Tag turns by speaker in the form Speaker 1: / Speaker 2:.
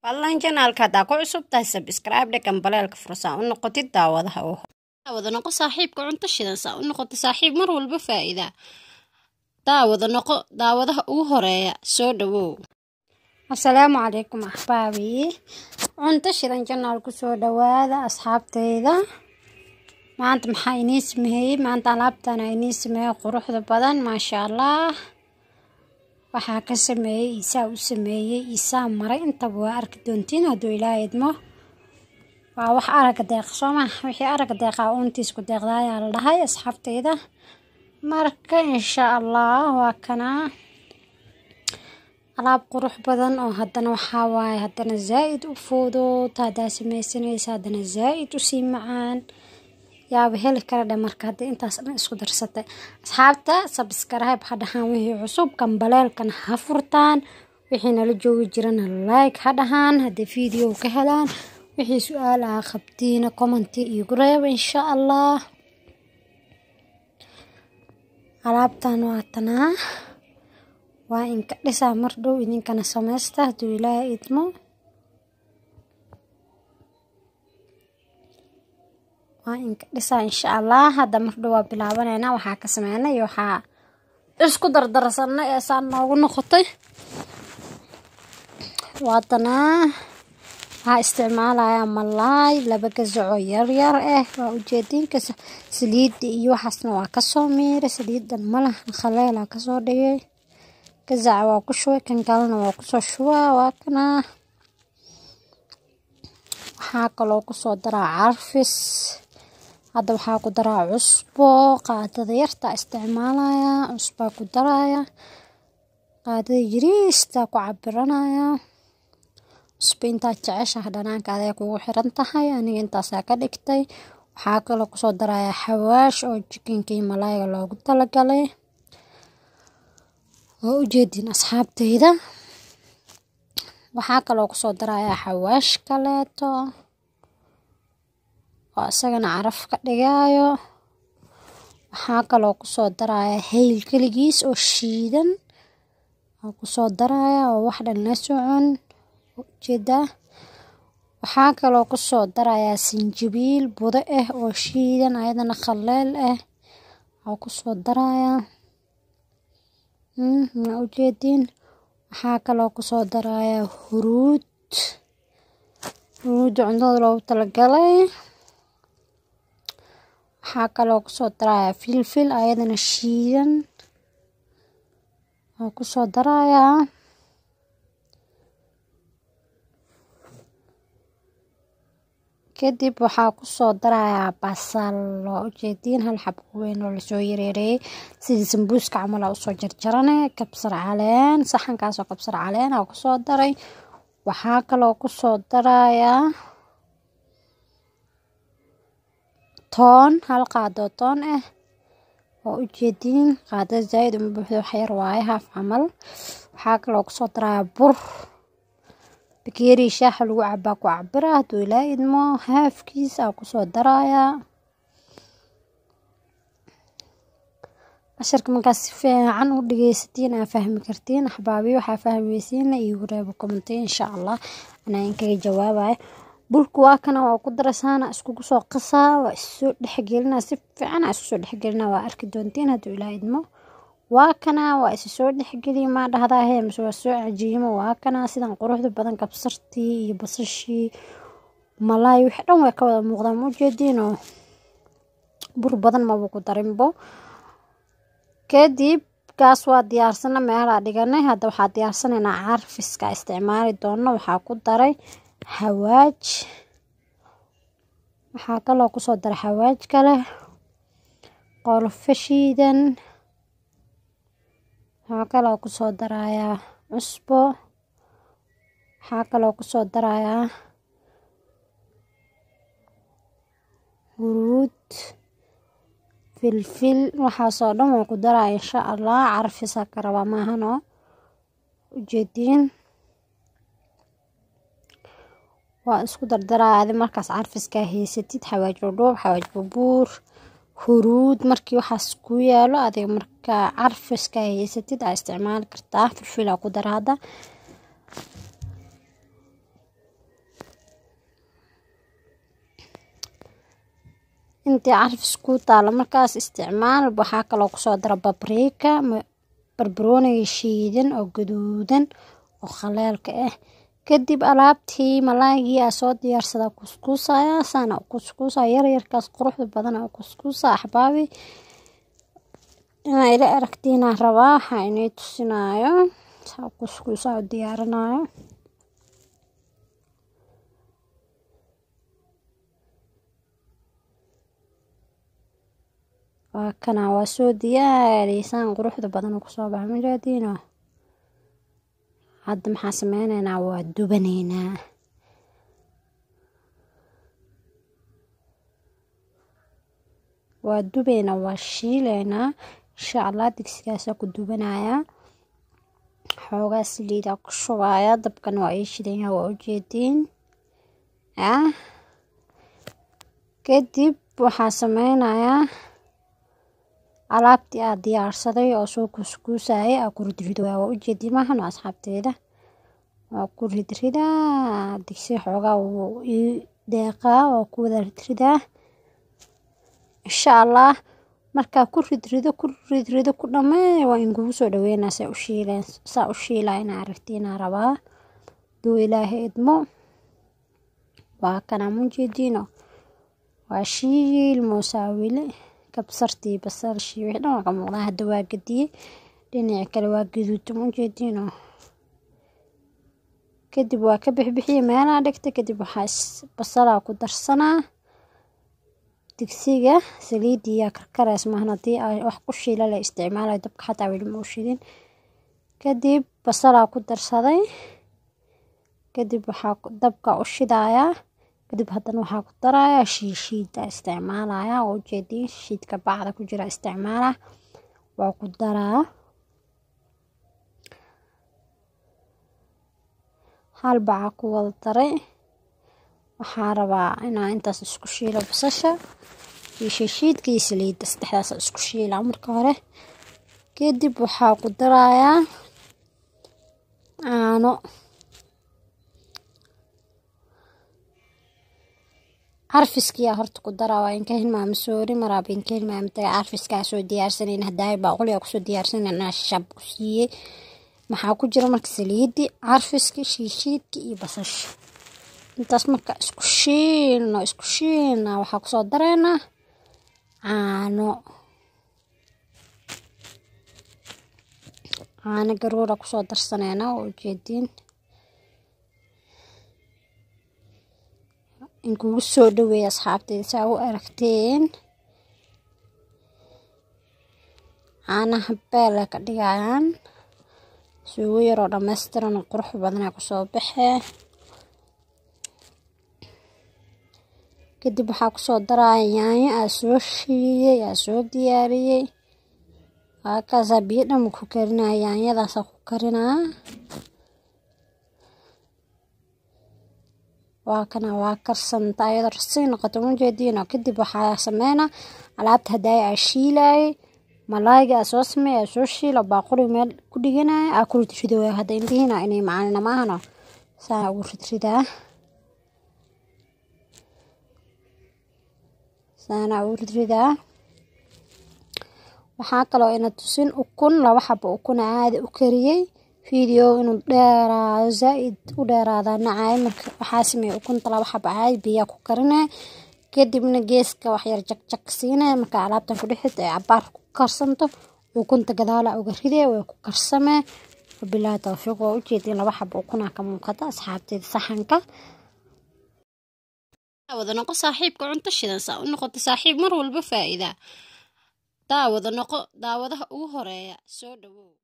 Speaker 1: fadlan channelka hadaa ku cusub tahay subscribe dhaqan balaalka fursa u noqotid daawada noqo saaxiibka cunto shidan saa u noqoto saaxiib mar walba faa'iida daawadaha ugu horeeya soo dhawow. Assalaamu calaykum ahbaabi cunto shidan channel ku soo dhawaada asxaabteyda. maanta maxaa inii sameeyay maanta alaabtan inii sameeyay quruxda badan maasha Allah. waxaa ka sameeyay isaa maray inta waa arki doontiin haduu Ilaahay idmo. waa wax arag deeq Soomaa wixii arag deeqa uuntiis ku deeqdaaya la dhahay asxaabteyda. marka insha Allah waa kana alaab qurux badan oo haddana waxaa waaye haddana zaid u fudud hadaa sameysanaysa haddana zaid u sii macaan yaaba heli kara marka hadda intaas dhan isku darsatay. asxaabta subscribe ha dhahaan wixii cusub kambaleelkan ha furtaan wixii nala joogi jirana like ha dhahaan haddii video ka helaan wixii su'aal ah qabtiina comment iigu reeb insha Allah. alaabtan waa tanaa waa in ka dhisaa mar dhow idinkana sameysta haduu Ilaahay idmo. waa in ka dhisaa insha Allah hadda mar dhow waa bilaabanayna waxaa ka sameynay waxaa isku dardarsanay ee saan noogu noqotay. waa tanaa waxaa isticmaalaya malaay laba gazaco yar waa ujeedinka saliida iyo waxaasna waa kasoo miiray saliidan malaha khaleela kasoo dhigay gazaca waa ku shubay kan kalena waa kusoo shubaa waa kana. waxaa kaloo kusoo daraa carfis hadda waxaa ku daraa cusbo qaadada yarta isticmaalaya cusbaa ku daraya qaadada yariista ku cabiranaya cusbo intaa jeceshaha dhanaanka aday kugu xiran tahay aniga intaasaa ka dhigtay. waxaa kaloo kusoo daraya xawaash oo jikinka iyo malaayga loogu talagalay oo ujeedin asxaabteyda. waxaa kaloo kusoo daraya xawaash kaleeto oo isagana caraf ka dhigaayo. waxaa kaloo kusoo daraya hayl kaligiis oo shiidan oo kusoo daraya oo wax dhan la socon ujeeda. waxaa kaloo kusoo daraya sinjibiil budo oo shiidan ayadana khaleel oo kusoo daraya ujeedin. waxaa kaloo kusoo daraya huruud cuntada loogu talagalay. waxaa kaloo kusoo daraya filfil ayadana shiidan oo kusoo daraya. kadib waxaa kusoo daraya basal oo ujeedin hal xabo weyn oo lasoo yareeyay sidii sambuuska camal usoo jarjarane kabsar caleen saxankaas oo kabsar caleen oo kusoo daray. waxaa kaloo kusoo daraya toon hal qaado toon oo ujeedin qaado zaid uma buuxdo wax yar waaye haaf camal. waxaa kaloo kusoo daraya bur bakeeri shaax lagu cabaa ku cabira haduu Ilaahay idmo haafkiisa kusoo daraya. casharka markaas si fiican u dhageysatiin aa fahmi kartiin ahbaabi waxaa fahmeysiin iigu reebo comment insha Allah ana inkaga jawaabayo. burku waa kana waa ku darasaana isku soo qasaa waa soo dhaxgelina si fiican isku soo dhaxgelina waa arki doontiin haduu Ilaahay idmo. waa kana waa soo dhaxgeliyay ma dhahdaa mise waa soo cajiimo waa kana sidan quruxda badan kabsartii iyo basashii malaay wix dhan way ka wada muuqdaan ujeedino bur badan ma ku darinbo. kadib gaas waa diyaarsana meel dhiganay hadda waxaa diyaarsanaynaa carfiska isticmaali doono. waxaa ku daray xawaaj waxaa kaloo kusoo daray xawaaj kale qorfo shiidan. waxaa kaloo kusoo daraya cusbo. waxaa kaloo kusoo daraya huruud filfil waxaasoo dhan waa ku daraya insha Allah. carfisa ka rabaa maahano ujeedin waa isku dardaraya markaas carfiska haysatid xawaaj dhoob xawaaj buur huruud markii waxaas ku yaalo adiga marka carfiska haysatid aa isticmaali kartaa filfil ku dar hadda intii carfis ku taala markaas isticmaal. Waxaa kaloo ku soo dara babriika, barbarooniga shiidan oo gaduudan oo khaleelka ah. kadib alaabtii malaayga aa soo diyaarsada kuskuusaya sana kuskuusa yaryarkaas quruxda badan oo kuskuusa axbaabi inay ila aragtiina rabaa waxa inay tusinayo saa kuskuusa diyaarinayo. kana waa soo diyaariysan quruxda badan oo kusoo baxay majaadiino. hadda maxaa sameynaynaa waa dubanaynaa. waa dubayna waa shiilaynaa insha Allah. digsigaas ku dubanaya xoogaa saliid ku shubaya. dabkan waa ii shidan waa ujeedin kadib waxaa sameynayaa alaabtii aad diyaarsaday oo soo kuskuusay ku ridrido waa ujeedin maahan asxaabteeda. waa ku ridrida digsi xoogaa uu deeqa oo ku wada ridrida insha Allah. marka ku ridrido ku dhamee waa in kugu soo dhaweynaa saa u shiilayna aragtiina rabaa duu ilaahay idmo. waa kana mujeedino waa shiil musaawile kabsartii basal shiiw dhan ka muuqda. hadda waa gadiyay dhinaca kale waa gaduud mujeedino. kadib waa ka bixbixiyay meelaha dhigtay. kadib waxaa basal ku darsanaa digsiga saliidiya karkarays maahan hadii ay wax ku shiila la isticmaalay dabka xataa weli ma shidin. kadib basal ku darsaday. kadib waxaa dabka u shidaaya. kadib haddana waxaa ku daraya shiishiida isticmaalaya oo ujeedin shiidka bacda ku jira isticmaala waa ku daraa. hal bac ku wada daray. waxaa rabaa inaa intaas isku shiilo basasha iyo shiidka iyo saliidda saddexdaas isku shiila marka hore. kadib waxaa ku daraya caano. carfiskiya horta ku daraa waa inka hilmaam soori maraab inka hilmaam taga carfiska soo diyaarsaneen haday baaquli ku soo diyaarsaneen shab ku siiyay. maxaa ku jira marka saliidi carfiski shiidki iyo basasha intaas marka isku shiilna waxaa ku soo dareena caano garoora ku soo darsaneena oo ujeedin in kugu soo dhaweeyo asxaabteeda saa u aragteen. caanaha beela ka dhigayaan suugo yar oo dhammaystiran qurux badan ku soo baxee. kadib waxaa ku soo daraya yaanyo soo shiiyay soo diyaariyay. kaas biyo dham ku karinaya yaanyadaas ku karinaa. waa kana waa karsanta ayada rasiin noqoto mujeedino. kadib waxaa sameynaa alaabta haday shiilay malaayga soo sameeyo soo shiilo baaquli meel ku dhiganaya ku ridrido. hadda indhiina inay macaan maahano saa ugu ridridaa saana ugu ridridaa. waxaa kaloo ina tusin ukun laba xabo ukun caadi u kariyay video inuu dheeraado zaaid u dheeraada nacay. marka waxaa sameeyay ukunta laba xabo caadi biyo ku karinay. kadibna geeska wax yar jak siinay. marka alaabtan ku dhixid ay cabaar ku karsanto ukunta gadaala uga riday way ku karsamee. wabillahi tawfiiq. oo ujeedin laba xabo ukun ka muuqata asxaabteeda saxanka. wada noqo saaxiibka cunto shidan saa u noqoto saaxiib mar walba faa'iida. daawada noqo daawadaha ugu horeeya soo dhawow.